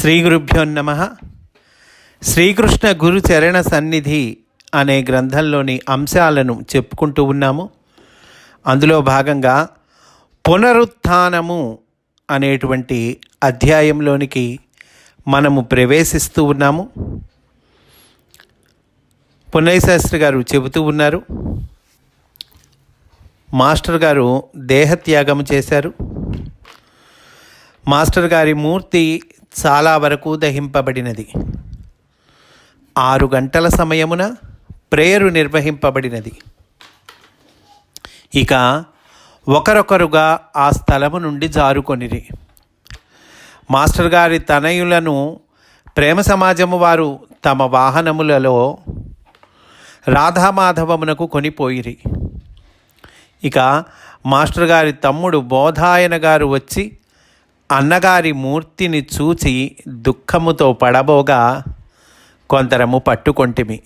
శ్రీ గురుభ్యో నమః. శ్రీకృష్ణ గురు చరణ సన్నిధి అనే గ్రంథంలోని అంశాలను చెప్పుకుంటూ ఉన్నాము. అందులో భాగంగా పునరుత్థానము అనేటువంటి అధ్యాయంలోనికి మనము ప్రవేశిస్తూ ఉన్నాము. పున్నయ్య శాస్త్రి గారు చెబుతూ ఉన్నారు, మాస్టర్ గారు దేహత్యాగం చేశారు. మాస్టర్ గారి మూర్తి చాలా వరకు దహింపబడినది. 6 గంటల సమయమున ప్రేయరు నిర్వహింపబడినది. ఇక ఒకరొకరుగా ఆ స్థలము నుండి జారుకొనిరి. మాస్టర్ గారి తనయులను ప్రేమ సమాజము వారు తమ వాహనములలో రాధామాధవమునకు కొనిపోయిరి. ఇక మాస్టర్ గారి తమ్ముడు బోధాయన గారు వచ్చి అన్నగారి మూర్తిని చూచి దుఃఖముతో పడబోగా కొందరము పట్టుకొంటిమి.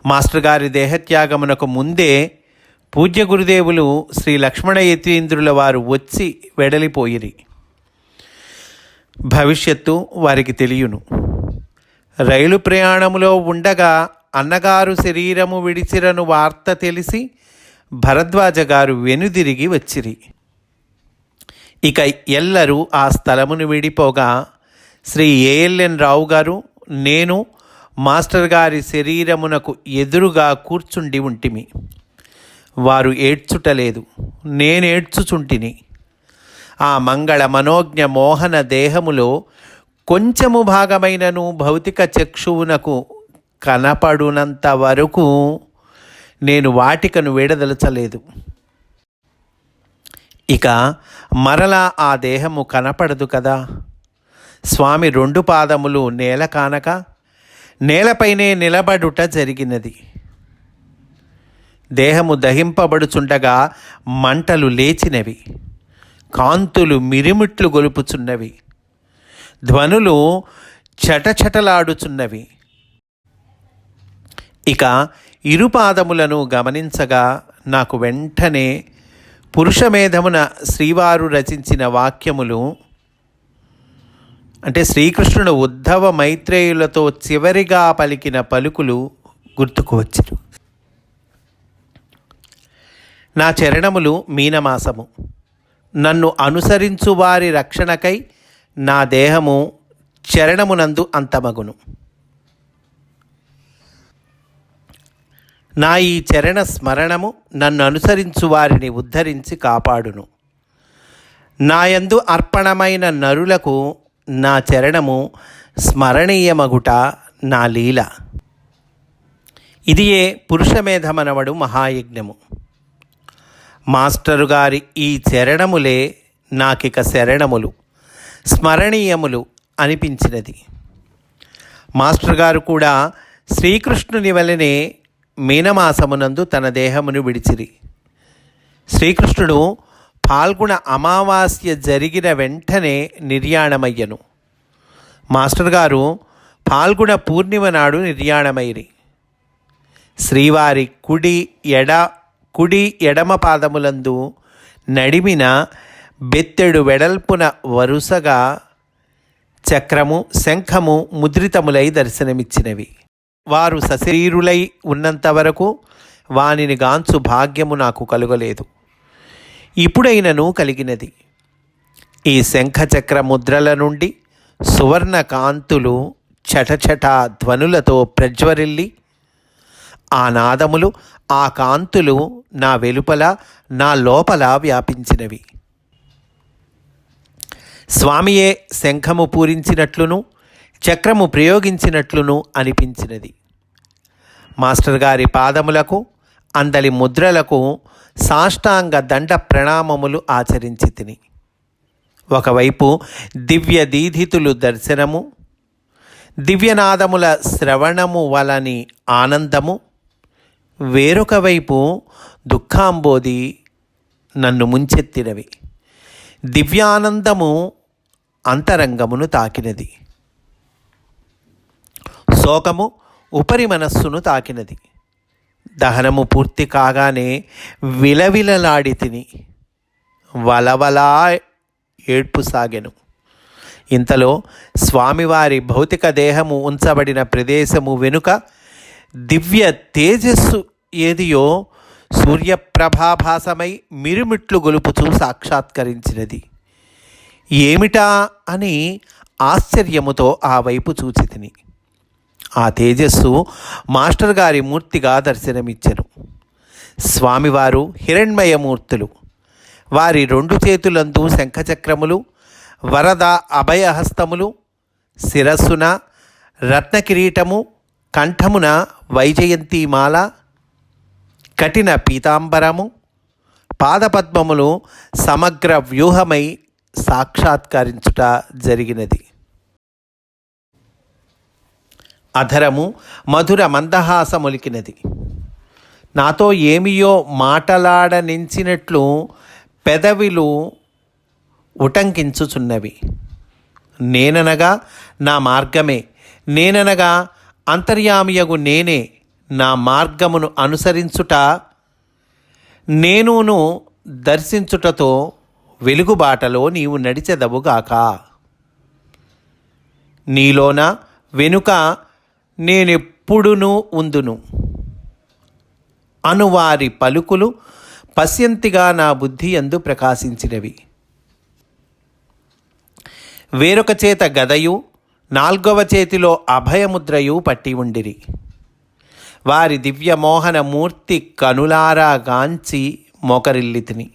మాస్టర్ గారి దేహత్యాగమునకు ముందే పూజ్య గురుదేవులు శ్రీ లక్ష్మణ యతీంద్రుల వారు వచ్చి వెడలిపోయిరి. భవిష్యత్తు వారికి తెలియను. రైలు ప్రయాణములో ఉండగా అన్నగారు శరీరము విడిచిరను వార్త తెలిసి భరద్వాజ గారు వెనుదిరిగి వచ్చిరి. ఇక ఎల్లరూ ఆ స్థలమును విడిపోగా శ్రీ ఏఎల్ఎన్ రావు గారు, నేను మాస్టర్ గారి శరీరమునకు ఎదురుగా కూర్చుండి ఉంటిమి. వారు ఏడ్చుటలేదు, నేనేడ్చుచుంటిని. ఆ మంగళ మనోజ్ఞ మోహన దేహములో కొంచెము భాగమైనను భౌతిక చక్షువునకు కనపడునంత వరకు నేను వాటికను వీడదలచలేదు. ఇక మరలా ఆ దేహము కనపడదు కదా. స్వామి 2 పాదములు నేల కానక నేలపైనే నిలబడుట జరిగినది. దేహము దహింపబడుచుండగా మంటలు లేచినవి, కాంతులు మిరిమిట్లు గొలుపుచున్నవి, ధ్వనులు చటచటలాడుచున్నవి. ఇక ఇరుపాదములను గమనించగా నాకు వెంటనే పురుషమేధమున శ్రీవారు రచించిన వాక్యములు, అంటే శ్రీకృష్ణుడు ఉద్ధవ మైత్రేయులతో చివరిగా పలికిన పలుకులు గుర్తుకు వచ్చెను. నా చరణములు మీనమాసము, నన్ను అనుసరించు వారి రక్షణకై నా దేహము చరణమునందు అంతమగును. నా ఈ చరణ స్మరణము నన్ను అనుసరించు వారిని ఉద్ధరించి కాపాడును. నాయందు అర్పణమైన నరులకు నా చరణము స్మరణీయమగుట నా లీల. ఇదియే పురుషమేధమనవడు మహాయజ్ఞము. మాస్టరు గారి ఈ చరణములే నాకిక శరణములు, స్మరణీయములు అనిపించినది. మాస్టర్ గారు కూడా శ్రీకృష్ణుని వలనే మీనమాసమునందు తన దేహమును విడిచిరి. శ్రీకృష్ణుడు పాల్గొన అమావాస్య జరిగిన వెంటనే నిర్యాణమయ్యను. మాస్టర్ గారు పాల్గొన పూర్ణిమ నాడు నిర్యాణమైరి. శ్రీవారి కుడి ఎడమ పాదములందు నడిమిన బెత్తెడు వెడల్పున వరుసగా చక్రము, శంఖము ముద్రితములై దర్శనమిచ్చినవి. వారు సశరీరులై ఉన్నంత వరకు వానిని గాంచు భాగ్యము నాకు కలుగలేదు. ఇప్పుడైనను కలిగినది. ఈ శంఖచక్ర ముద్రల నుండి సువర్ణ కాంతులు చటచట ధ్వనులతో ప్రజ్వరిల్లి, ఆ నాదములు, ఆ కాంతులు నా వెలుపల, నా లోపల వ్యాపించినవి. స్వామియే శంఖము పూరించినట్లును చక్రము ప్రయోగించినట్లును అనిపించినది. మాస్టర్ గారి పాదములకు, అందలి ముద్రలకు సాష్టాంగ దండ ప్రణామములు ఆచరించి తిని, ఒకవైపు దివ్య దీధితులు దర్శనము, దివ్యనాదముల శ్రవణము వలని ఆనందము, వేరొక వైపు దుఃఖాంబోధి నన్ను ముంచెత్తినవి. దివ్యానందము అంతరంగమును తాకినది, శోకము ఉపరి మనస్సును తాకినది. దహనము పూర్తి కాగానే విలవిలలాడి తిని వలవలా ఏడ్పు సాగెను. ఇంతలో స్వామివారి భౌతిక దేహము ఉంచబడిన ప్రదేశము వెనుక దివ్య తేజస్సు ఏదియో సూర్యప్రభాభాసమై మిరుమిట్లు గొలుపుచూ సాక్షాత్కరించినది. ఏమిటా అని ఆశ్చర్యముతో ఆ వైపు చూచితిని. ఆ తేజస్సు మాస్టర్ గారి మూర్తిగా దర్శనమిచ్చెను. స్వామివారు హిరణ్మయమూర్తులు. వారి 2 చేతులందు శంఖచక్రములు, వరద అభయహస్తములు, శిరస్సున రత్నకిరీటము, కంఠమున వైజయంతిమాల, కఠిన పీతాంబరము, పాదపద్మములు సమగ్ర వ్యూహమై సాక్షాత్కరించుట జరిగినది. అధరము మధుర మందహాసమొలికినది. నాతో ఏమియో మాటలాడనించినట్లు పెదవిలు ఉటంకించుచున్నవి. నేననగా నా మార్గమే, నేననగా అంతర్యామియగు నేనే నా మార్గమును అనుసరించుట, నేనును దర్శించుటతో వెలుగుబాటలో నీవు నడిచెదవుగాక. నీలోన వెనుక నేనెప్పుడునూ ఉందును అనువారి పలుకులు పశ్యంతిగా నా బుద్ధి యందు ప్రకాశించినవి. వేరొక చేత గదయు 4వ చేతిలో అభయముద్రయు పట్టి ఉండిరి. వారి దివ్యమోహన మూర్తి కనులారా గాంచి మోకరిల్లితిని.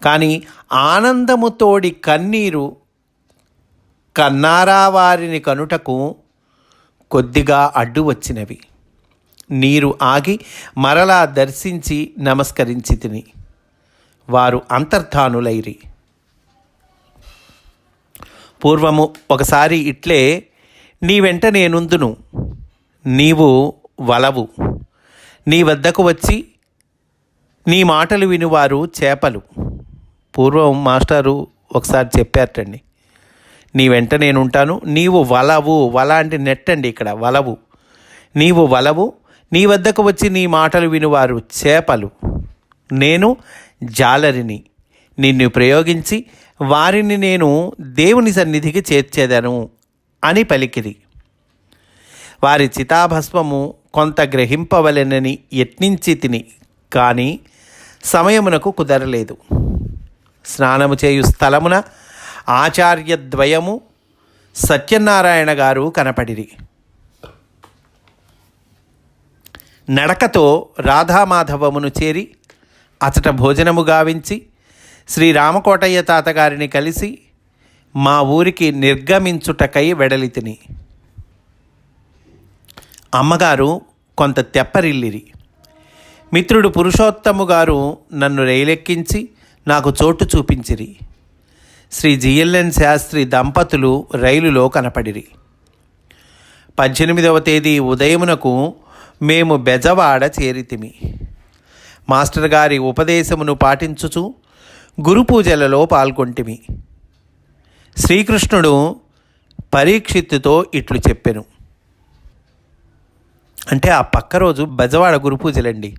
కానీ ఆనందముతోడి కన్నీరు కన్నారా వారిని కనుటకు కొద్దిగా అడ్డు వచ్చినవి. నీరు ఆగి మరలా దర్శించి నమస్కరించి తిని వారు అంతర్ధానులైరి. పూర్వము ఒకసారి ఇట్లే నీ వెంట నేనుందును, నీవు వలవు, నీ వద్దకు వచ్చి నీ మాటలు వినువారు చేపలు. పూర్వం మాస్టారు ఒకసారి చెప్పారటండి, నీ వెంట నేనుంటాను, నీవు వలవు. వల అంటే నెట్ అండి, ఇక్కడ వలవు. నీవు వలవు, నీ వద్దకు వచ్చి నీ మాటలు వినువారు చేపలు. నేను జాలరిని, నిన్ను ప్రయోగించి వారిని నేను దేవుని సన్నిధికి చేర్చేదను అని పలికిరి. వారి చితాభస్మము కొంత గ్రహింపవలెనని యత్నించి తిని, కానీ సమయమునకు కుదరలేదు. స్నానము చేయు స్థలమున ఆచార్యద్వయము సత్యనారాయణ గారు కనపడిరి. నడకతో రాధామాధవమును చేరి అచట భోజనము గావించి శ్రీరామకోటయ్య తాతగారిని కలిసి మా ఊరికి నిర్గమించుటకై వెడలితిని. అమ్మగారు కొంత తెప్పరిల్లిరి. మిత్రుడు పురుషోత్తము గారు నన్ను రైలెక్కించి నాకు చోటు చూపించిరి. శ్రీ జిఎల్ఎన్ శాస్త్రి దంపతులు రైలులో కనపడిరి. 18వ తేదీ ఉదయమునకు మేము బెజవాడ చేరితిమి. మాస్టర్ గారి ఉపదేశమును పాటించుచు గురు పూజలలో పాల్గొంటిమి. శ్రీకృష్ణుడు పరీక్షిత్తుతో ఇట్లు చెప్పెను. అంటే ఆ పక్క రోజు బెజవాడ గురు పూజలండి.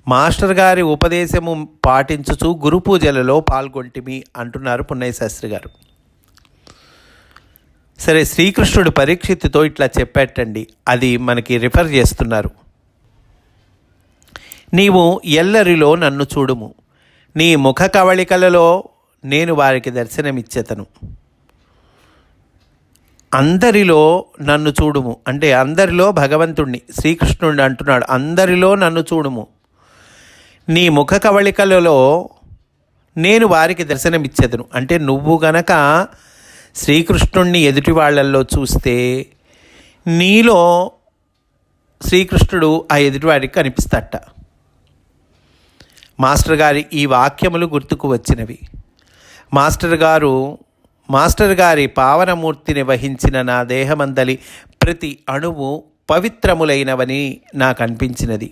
మాస్టర్ గారి ఉపదేశము పాటించుచు గురు పూజలలో పాల్గొంటిమి అంటున్నారు పున్నయ్య శాస్త్రి గారు. సరే, శ్రీకృష్ణుడు పరీక్షిత్తుతో ఇట్లా చెప్పేటండి, అది మనకి రిఫర్ చేస్తున్నారు. నీవు ఎల్లరిలో నన్ను చూడుము, నీ ముఖ కవళికలలో నేను వారికి దర్శనమిచ్చేతను. అందరిలో నన్ను చూడుము అంటే అందరిలో భగవంతుణ్ణి, శ్రీకృష్ణుడిని అంటున్నాడు, అందరిలో నన్ను చూడుము, నీ ముఖ కవళికలలో నేను వారికి దర్శనమిచ్చేదను. అంటే నువ్వు గనక శ్రీకృష్ణుణ్ణి ఎదుటి వాళ్ళల్లో చూస్తే నీలో శ్రీకృష్ణుడు ఆ ఎదుటివాడికి కనిపిస్తట. మాస్టర్ గారి ఈ వాక్యములు గుర్తుకు వచ్చినవి. మాస్టర్ గారి పావనమూర్తిని వహించిన నా దేహమందలి ప్రతి అణువు పవిత్రములైనవని నాకు అనిపించినది.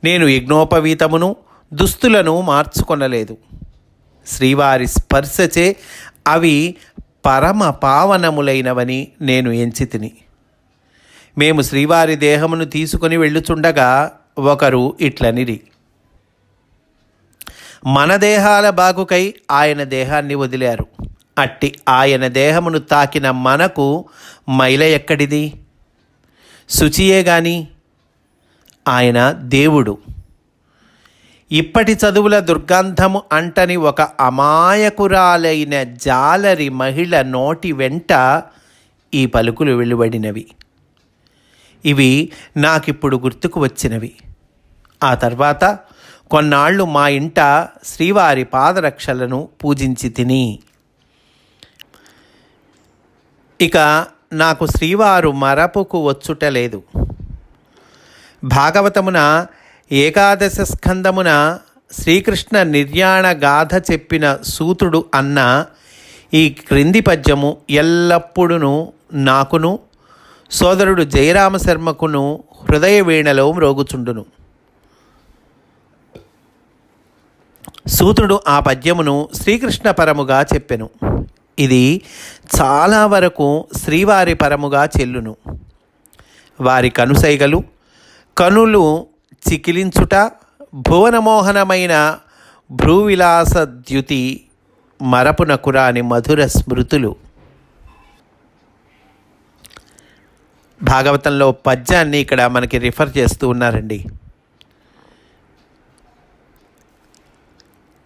నేను యజ్ఞోపవీతమును దుస్తులను మార్చుకొనలేదు. శ్రీవారి స్పర్శచే అవి పరమ పావనములైనవని నేను ఎంచితిని. మేము శ్రీవారి దేహమును తీసుకొని వెళ్ళుచుండగా ఒకరు ఇట్లనిరి, మన దేహాల బాగుకై ఆయన దేహాన్ని వదిలారు, అట్టి ఆయన దేహమును తాకిన మనకు మైల ఎక్కడిది? శుచియే గాని ఆయన దేవుడు. ఇప్పటి చదువుల దుర్గంధము అంటని ఒక అమాయకురాలైన జాలరి మహిళ నోటి వెంట ఈ పలుకులు వెలువడినవి. ఇవి నాకిప్పుడు గుర్తుకు వచ్చినవి. ఆ తర్వాత కొన్నాళ్ళు మా ఇంట శ్రీవారి పాదరక్షలను పూజించి తిని, ఇక నాకు శ్రీవారు మరపుకు వచ్చుటలేదు. భాగవతమున ఏకాదశ స్కందమున శ్రీకృష్ణ నిర్యాణ గాథ చెప్పిన సూతుడు అన్న ఈ క్రింది పద్యము ఎల్లప్పుడూ నాకును సోదరుడు జయరామ శర్మకును హృదయ వీణలో మ్రోగుచుండును. సూతుడు ఆ పద్యమును శ్రీకృష్ణ పరముగా చెప్పెను. ఇది చాలా వరకు శ్రీవారి పరముగా చెల్లును. వారి కనుసైగలు, కనులు చికిలించుట, భువనమోహనమైన భ్రూవిలాస ద్యుతి మరపునకురాని మధుర స్మృతులు. భాగవతంలో పద్యాన్ని ఇక్కడ మనకి రిఫర్ చేస్తూ ఉన్నారండి.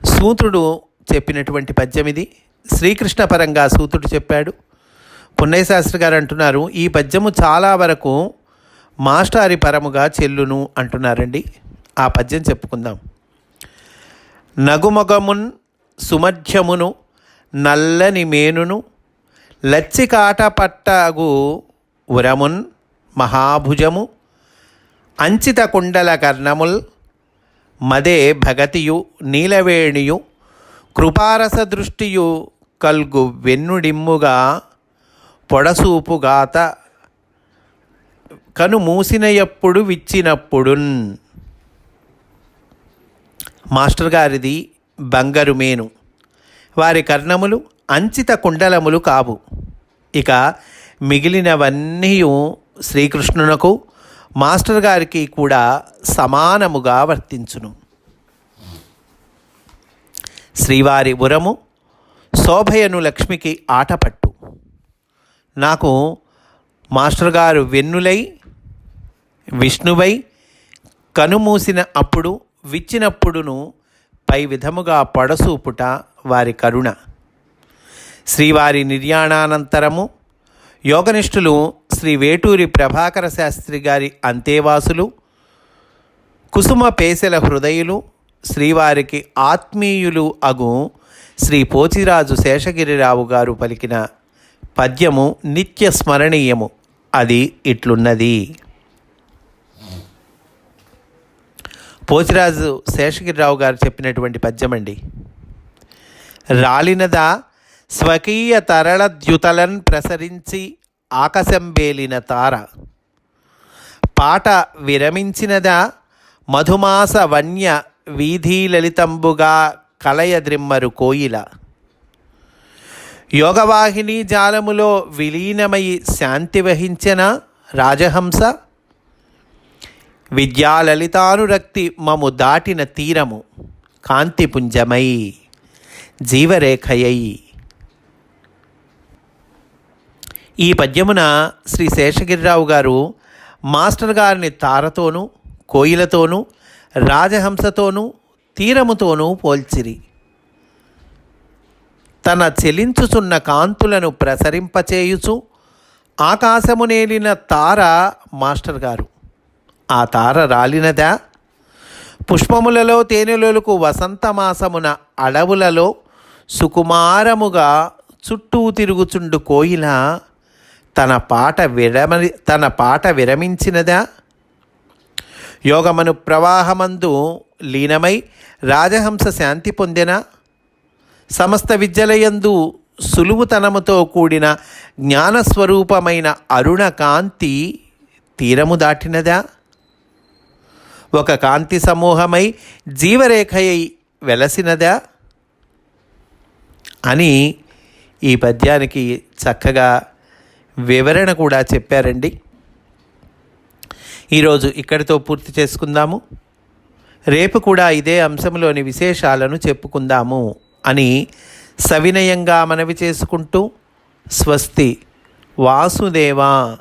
సూతుడు చెప్పినటువంటి పద్యం ఇది. శ్రీకృష్ణ పరంగా సూతుడు చెప్పాడు. పున్నయ్య శాస్త్రి గారు అంటున్నారు, ఈ పద్యము చాలా వరకు మాస్టారి పరముగా చెల్లును అంటున్నారండి. ఆ పద్యం చెప్పుకుందాం. నగుమొగమున్ సుమధ్యమును నల్లని మేనును లచ్చికాట పట్టగు ఉరమున్ మహాభుజము అంచిత కుండల కర్ణముల్ మదే భగతియు నీలవేణియు కృపారస దృష్టియు కల్గు వెన్నుడిమ్ముగా పొడసూపుగాత కను మూసిన ఎప్పుడు విచ్చినప్పుడున్. మాస్టర్ గారిది బంగారు మేను, వారి కర్ణములు అంచిత కుండలములు కావు. ఇక మిగిలినవన్నీ శ్రీకృష్ణునకు మాస్టర్ గారికి కూడా సమానముగా వర్తించును. శ్రీవారి ఉరము శోభయను లక్ష్మికి ఆటపట్టు. నాకు మాస్టర్ గారు వెన్నులై విష్ణువై కనుమూసిన అప్పుడు విచ్చినప్పుడును పై విధముగా పొడసూపుట వారి కరుణ. శ్రీవారి నిర్యాణానంతరము యోగనిష్ఠులు శ్రీ వేటూరి ప్రభాకర శాస్త్రి గారి అంతేవాసులు, కుసుమ పేసెల హృదయులు, శ్రీవారికి ఆత్మీయులు అగు శ్రీ పోచిరాజు శేషగిరిరావు గారు పలికిన పద్యము నిత్య స్మరణీయము. అది ఇట్లున్నది. పోచిరాజు శేషగిరిరావు గారు చెప్పినటువంటి పద్యమండి. రాలినదా స్వకీయ తరళద్యుతలన్ ప్రసరించి ఆకాశంబేలిన తార, పాట విరమించినదా మధుమాస వన్య వీధి లలితంబుగా కలయద్రిమ్మరు కోయిల, యోగవాహిని జాలములో విలీనమయి శాంతి వహించిన రాజహంస, విద్యాలలితానురక్తి మము దాటిన తీరము కాంతిపుంజమై జీవరేఖయై. ఈ పద్యమున శ్రీ శేషగిరిరావు గారు మాస్టర్ గారిని తారతోనూ, కోయిలతోనూ, రాజహంసతోనూ, తీరముతోనూ పోల్చిరి. తన చెలించుచున్న కాంతులను ప్రసరింపచేయుచు ఆకాశమునేలిన తార మాస్టర్ గారు. ఆ తార రాలినదా? పుష్పములలో తేనెలొలుకు వసంతమాసమున అడవులలో సుకుమారముగా చుట్టూ తిరుగుచుండు కోయిల తన పాట విరమించినదా? యోగమను ప్రవాహమందు లీనమై రాజహంస శాంతి పొందెనా? సమస్త విద్యలయందు సులువుతనముతో కూడిన జ్ఞానస్వరూపమైన అరుణ కాంతి తీరము దాటినదా? ఒక కాంతి సమూహమై జీవరేఖయై వెలసినదా అని ఈ పద్యానికి చక్కగా వివరణ కూడా చెప్పారండి. ఈరోజు ఇక్కడితో పూర్తి చేసుకుందాము. రేపు కూడా ఇదే అంశంలోని విశేషాలను చెప్పుకుందాము అని సవినయంగా మనవి చేసుకుంటూ స్వస్తి వాసుదేవా.